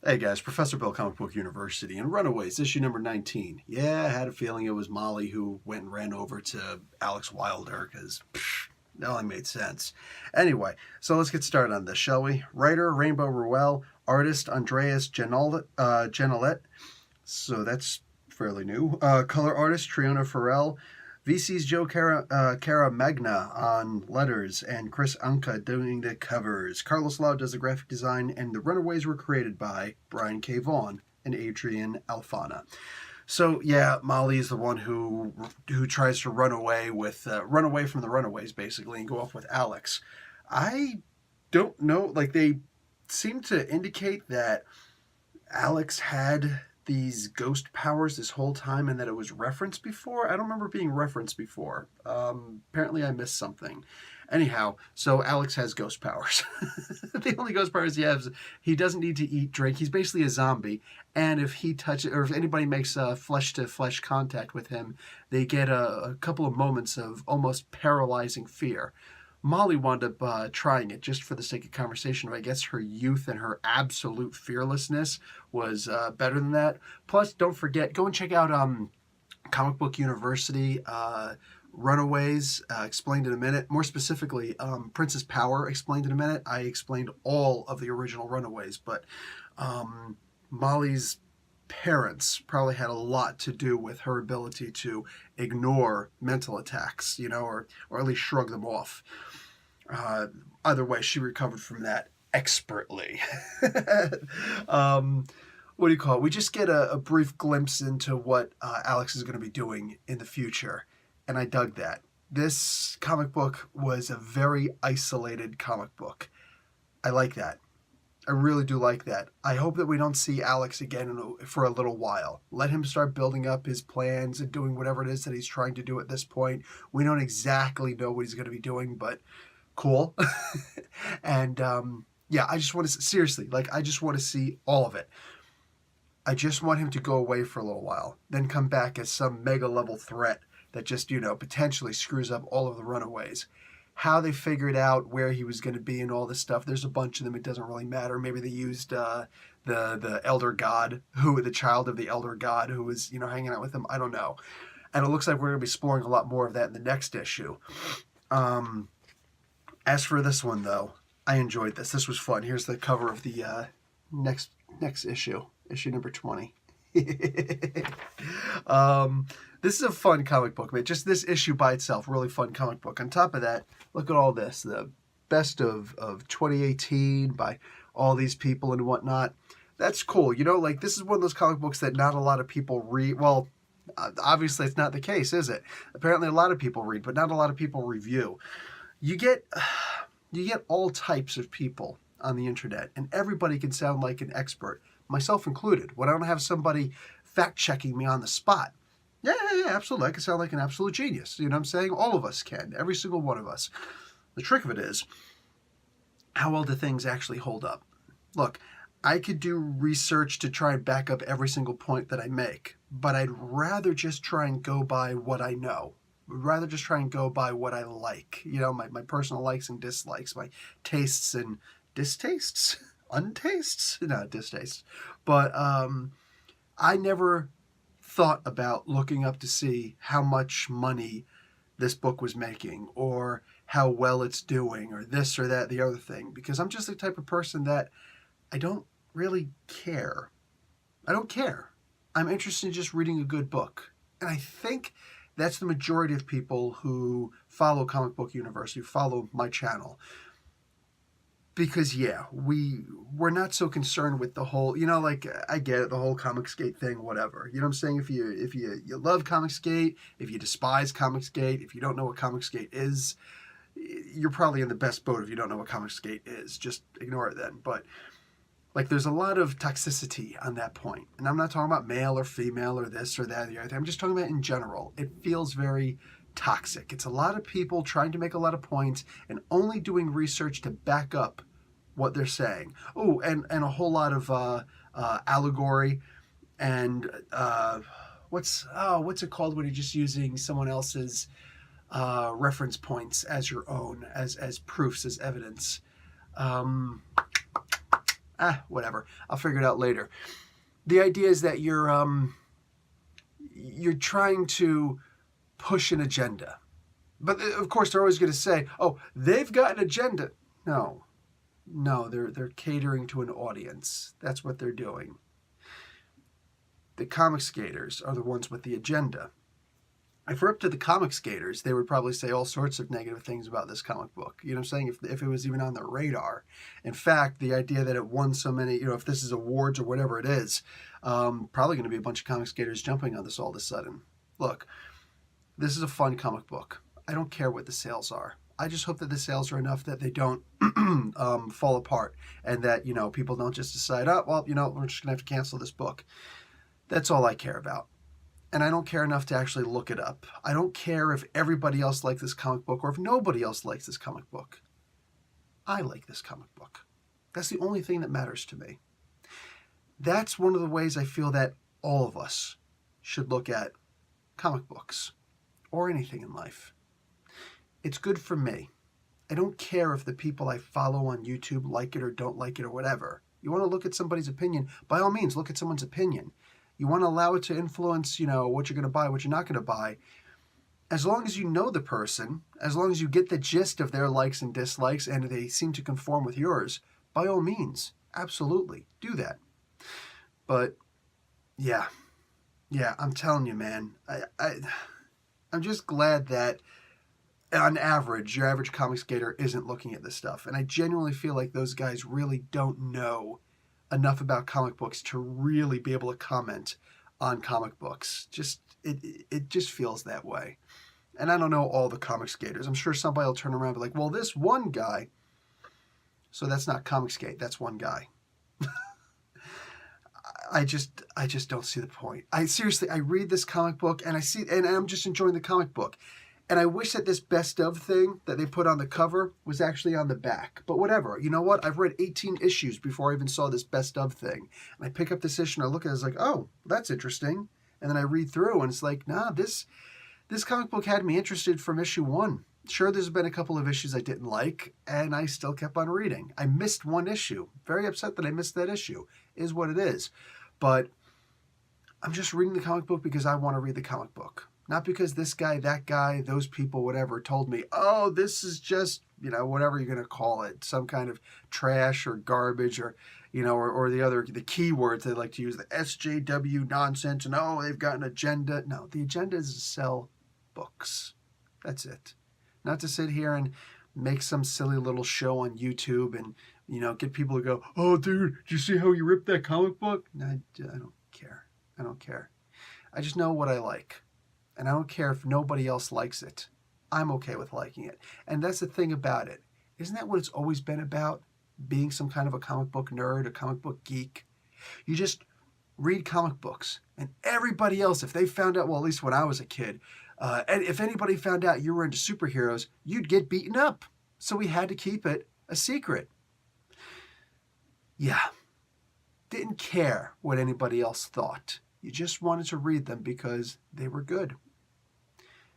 Hey guys, Professor Bill, Comic Book University, and Runaways, issue number 19. Yeah, I had a feeling it was Molly who went and ran over to Alex Wilder, because that only made sense. Anyway, so let's get started on this, shall we? Writer, Rainbow Ruel. Artist, Andreas Genolet. So that's fairly new. Color artist, Triona Farrell. VC's Joe Magna on letters, and Chris Anka doing the covers. Carlos Lau does the graphic design, and the Runaways were created by Brian K. Vaughan and Adrian Alfana. So yeah, Molly is the one who tries to run away from the Runaways basically, and go off with Alex. I don't know. Like, they seem to indicate that Alex had these ghost powers this whole time and that it was referenced before. I don't remember being referenced before. Apparently I missed something. Anyhow, so Alex has ghost powers. The only ghost powers he has, he doesn't need to eat, drink. He's basically a zombie. And if he touches, or if anybody makes flesh-to-flesh contact with him, they get a couple of moments of almost paralyzing fear. Molly wound up trying it just for the sake of conversation. I guess her youth and her absolute fearlessness was better than that. Plus, don't forget, go and check out Comic Book University, Runaways, explained in a minute. More specifically, Princess Power, explained in a minute. I explained all of the original Runaways, but Molly's parents probably had a lot to do with her ability to ignore mental attacks, or at least shrug them off. Either way, she recovered from that expertly. What do you call it? We just get a brief glimpse into what Alex is going to be doing in the future, and I dug that. This comic book was a very isolated comic book. I like that. I really do like that. I hope that we don't see Alex again for a little while. Let him start building up his plans and doing whatever it is that he's trying to do at this point. We don't exactly know what he's going to be doing, but cool. And yeah, I just want to, seriously, I just want to see all of it. I just want him to go away for a little while, then come back as some mega level threat that just, potentially screws up all of the Runaways. How they figured out where he was going to be and all this stuff, there's a bunch of them. It doesn't really matter. Maybe they used the elder god, the child of the elder god who was, hanging out with him. I don't know. And it looks like we're going to be exploring a lot more of that in the next issue. As for this one, though, I enjoyed this. This was fun. Here's the cover of the next issue number 20. This is a fun comic book, man. Just this issue by itself, really fun comic book. On top of that, look at all this. The best of 2018 by all these people and whatnot. That's cool. This is one of those comic books that not a lot of people read. Well, obviously it's not the case, is it? Apparently a lot of people read, but not a lot of people review. You get all types of people on the internet, and everybody can sound like an expert, myself included, when I don't have somebody fact-checking me on the spot. Yeah, absolutely. I can sound like an absolute genius. You know what I'm saying? All of us can. Every single one of us. The trick of it is, how well do things actually hold up? Look, I could do research to try and back up every single point that I make, but I'd rather just try and go by what I know. I'd rather just try and go by what I like. My personal likes and dislikes, my tastes and distastes? Untastes? No, distastes. But I never thought about looking up to see how much money this book was making, or how well it's doing, or this or that, the other thing, because I'm just the type of person that I don't really care. I don't care. I'm interested in just reading a good book. And I think that's the majority of people who follow Comic Book University, who follow my channel. Because, yeah, we're not so concerned with the whole, I get it, the whole Comicsgate thing, whatever. You know what I'm saying? If you love Comicsgate, if you despise Comicsgate, if you don't know what Comicsgate is, you're probably in the best boat if you don't know what Comicsgate is. Just ignore it then. But, there's a lot of toxicity on that point. And I'm not talking about male or female or this or that or the other thing. I'm just talking about in general. It feels very toxic. It's a lot of people trying to make a lot of points and only doing research to back up what they're saying. Oh, and a whole lot of allegory and what's it called when you're just using someone else's reference points as your own, as proofs, as evidence. Whatever. I'll figure it out later. The idea is that you're trying to push an agenda. But of course, they're always going to say, "Oh, they've got an agenda." No, they're catering to an audience. That's what they're doing. The comic skaters are the ones with the agenda. If we're up to the comic skaters, they would probably say all sorts of negative things about this comic book. You know what I'm saying? If it was even on their radar. In fact, the idea that it won so many, if this is awards or whatever it is, probably going to be a bunch of comic skaters jumping on this all of a sudden. Look, this is a fun comic book. I don't care what the sales are. I just hope that the sales are enough that they don't fall apart and that, people don't just decide, we're just going to have to cancel this book. That's all I care about. And I don't care enough to actually look it up. I don't care if everybody else likes this comic book or if nobody else likes this comic book. I like this comic book. That's the only thing that matters to me. That's one of the ways I feel that all of us should look at comic books or anything in life. It's good for me. I don't care if the people I follow on YouTube like it or don't like it or whatever. You want to look at somebody's opinion, by all means, look at someone's opinion. You want to allow it to influence, what you're going to buy, what you're not going to buy. As long as you know the person, as long as you get the gist of their likes and dislikes and they seem to conform with yours, by all means, absolutely, do that. But, yeah, I'm telling you, man, I'm just glad that on average, your average comic skater isn't looking at this stuff. And I genuinely feel like those guys really don't know enough about comic books to really be able to comment on comic books. It just feels that way. And I don't know all the comic skaters. I'm sure somebody will turn around and be like, well, this one guy. So that's not comic skate. That's one guy. I just don't see the point. I read this comic book and I'm just enjoying the comic book. And I wish that this best of thing that they put on the cover was actually on the back. But whatever. You know what? I've read 18 issues before I even saw this best of thing. And I pick up this issue and I look at it, it's like, oh, that's interesting. And then I read through and it's like, nah, this comic book had me interested from issue 1. Sure, there's been a couple of issues I didn't like, and I still kept on reading. I missed one issue. Very upset that I missed that issue, is what it is. But I'm just reading the comic book because I want to read the comic book. Not because this guy, that guy, those people, whatever, told me, oh, this is just, whatever you're going to call it, some kind of trash or garbage or, or the keywords they like to use, the SJW nonsense, and, oh, they've got an agenda. No, the agenda is to sell books. That's it. Not to sit here and make some silly little show on YouTube and, get people to go, oh, dude, did you see how you ripped that comic book? No, I don't care. I don't care. I just know what I like. And I don't care if nobody else likes it. I'm okay with liking it. And that's the thing about it. Isn't that what it's always been about? Being some kind of a comic book nerd, a comic book geek. You just read comic books. And everybody else, if they found out, well, at least when I was a kid, and if anybody found out you were into superheroes, you'd get beaten up. So we had to keep it a secret. Yeah. Didn't care what anybody else thought. You just wanted to read them because they were good.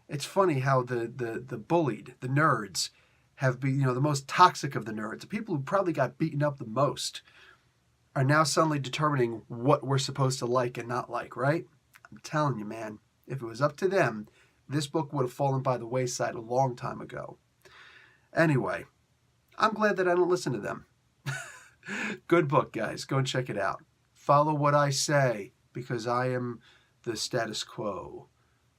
It's funny how the bullied, the nerds, have been, the most toxic of the nerds, the people who probably got beaten up the most, are now suddenly determining what we're supposed to like and not like, right? I'm telling you, man, if it was up to them, this book would have fallen by the wayside a long time ago. Anyway, I'm glad that I don't listen to them. Good book, guys. Go and check it out. Follow what I say, because I am the status quo.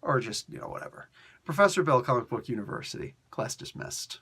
Or just, whatever. Professor Bill, Comic Book University. Class dismissed.